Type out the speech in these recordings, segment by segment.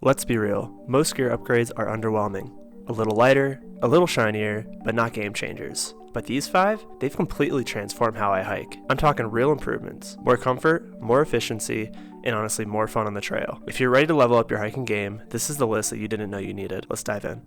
Let's be real, most gear upgrades are underwhelming. A little lighter, a little shinier, but not game changers. But these 5, they've completely transformed how I hike. I'm talking real improvements, more comfort, more efficiency, and honestly more fun on the trail. If you're ready to level up your hiking game, this is the list that you didn't know you needed. Let's dive in.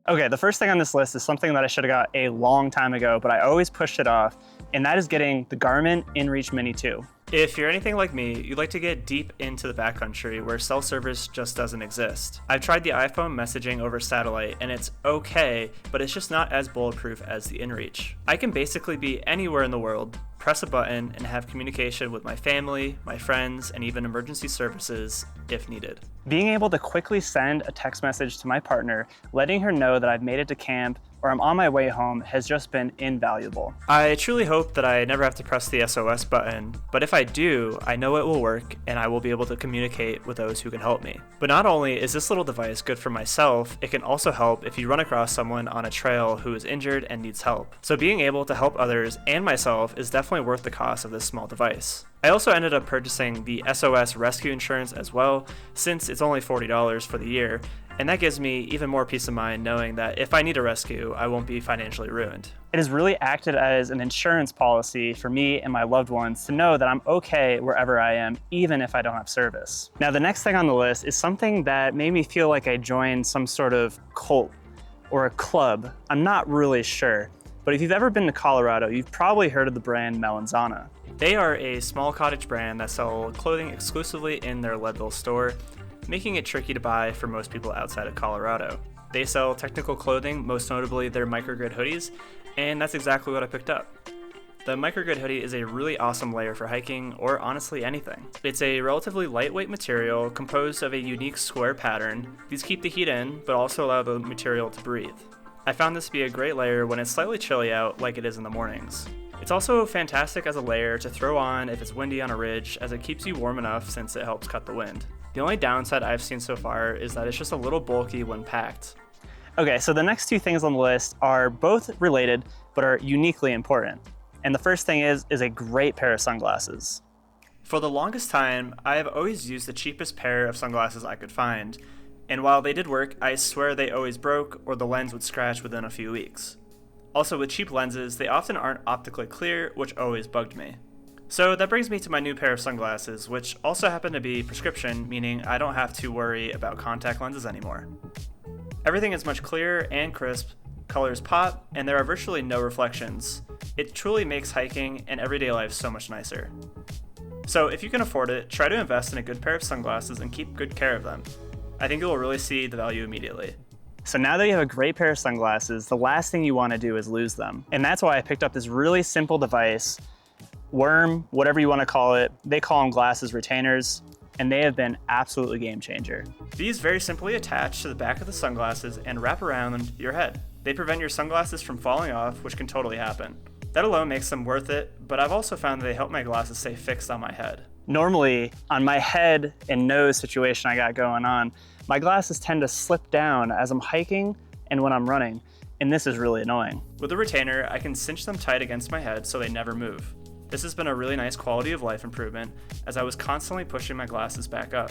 Okay, the first thing on this list is something that I should have got a long time ago, but I always pushed it off, and that is getting the Garmin InReach Mini 2. If you're anything like me, you'd like to get deep into the backcountry where cell service just doesn't exist. I've tried the iPhone messaging over satellite and it's okay, but it's just not as bulletproof as the InReach. I can basically be anywhere in the world, press a button, and have communication with my family, my friends, and even emergency services if needed. Being able to quickly send a text message to my partner, letting her know that I've made it to camp or I'm on my way home has just been invaluable. I truly hope that I never have to press the SOS button, but if I do, I know it will work and I will be able to communicate with those who can help me. But not only is this little device good for myself, it can also help if you run across someone on a trail who is injured and needs help. So being able to help others and myself is definitely worth the cost of this small device. I also ended up purchasing the SOS rescue insurance as well, since it's only $40 for the year, and that gives me even more peace of mind knowing that if I need a rescue, I won't be financially ruined. It has really acted as an insurance policy for me and my loved ones to know that I'm okay wherever I am, even if I don't have service. Now, the next thing on the list is something that made me feel like I joined some sort of cult or a club. I'm not really sure, but if you've ever been to Colorado, you've probably heard of the brand Melanzana. They are a small cottage brand that sell clothing exclusively in their Leadville store, making it tricky to buy for most people outside of Colorado. They sell technical clothing, most notably their microgrid hoodies, and that's exactly what I picked up. The microgrid hoodie is a really awesome layer for hiking, or honestly anything. It's a relatively lightweight material composed of a unique square pattern. These keep the heat in, but also allow the material to breathe. I found this to be a great layer when it's slightly chilly out like it is in the mornings. It's also fantastic as a layer to throw on if it's windy on a ridge, as it keeps you warm enough since it helps cut the wind. The only downside I've seen so far is that it's just a little bulky when packed. Okay, so the next 2 things on the list are both related, but are uniquely important. And the first thing is a great pair of sunglasses. For the longest time, I have always used the cheapest pair of sunglasses I could find. And while they did work, I swear they always broke or the lens would scratch within a few weeks. Also, with cheap lenses, they often aren't optically clear, which always bugged me. So that brings me to my new pair of sunglasses, which also happen to be prescription, meaning I don't have to worry about contact lenses anymore. Everything is much clearer and crisp, colors pop, and there are virtually no reflections. It truly makes hiking and everyday life so much nicer. So if you can afford it, try to invest in a good pair of sunglasses and keep good care of them. I think you will really see the value immediately. So now that you have a great pair of sunglasses, the last thing you want to do is lose them. And that's why I picked up this really simple device, worm, whatever you want to call it. They call them glasses retainers, and they have been absolutely game changer. These very simply attach to the back of the sunglasses and wrap around your head. They prevent your sunglasses from falling off, which can totally happen. That alone makes them worth it, but I've also found that they help my glasses stay fixed on my head. Normally, on my head and nose situation I got going on, my glasses tend to slip down as I'm hiking and when I'm running, and this is really annoying. With the retainer, I can cinch them tight against my head so they never move. This has been a really nice quality of life improvement, as I was constantly pushing my glasses back up.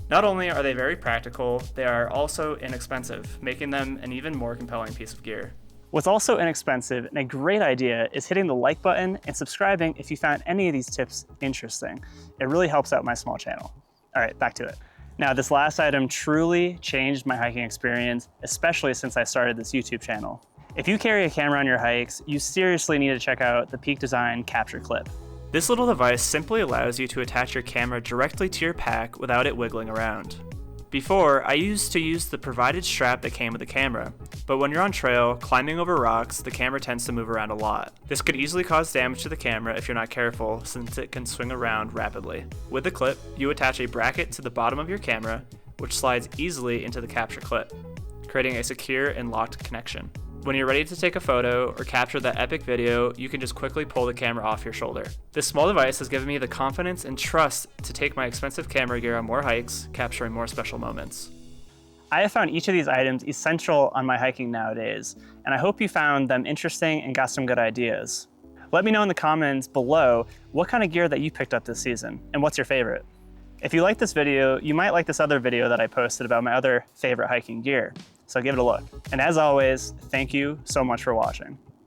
Not only are they very practical, they are also inexpensive, making them an even more compelling piece of gear. What's also inexpensive and a great idea is hitting the like button and subscribing if you found any of these tips interesting. It really helps out my small channel. All right, back to it. Now, this last item truly changed my hiking experience, especially since I started this YouTube channel. If you carry a camera on your hikes, you seriously need to check out the Peak Design Capture Clip. This little device simply allows you to attach your camera directly to your pack without it wiggling around. Before, I used to use the provided strap that came with the camera, but when you're on trail, climbing over rocks, the camera tends to move around a lot. This could easily cause damage to the camera if you're not careful, since it can swing around rapidly. With the clip, you attach a bracket to the bottom of your camera, which slides easily into the capture clip, creating a secure and locked connection. When you're ready to take a photo or capture that epic video, you can just quickly pull the camera off your shoulder. This small device has given me the confidence and trust to take my expensive camera gear on more hikes, capturing more special moments. I have found each of these items essential on my hiking nowadays, and I hope you found them interesting and got some good ideas. Let me know in the comments below what kind of gear that you picked up this season, and what's your favorite. If you like this video, you might like this other video that I posted about my other favorite hiking gear, so give it a look. And as always, thank you so much for watching.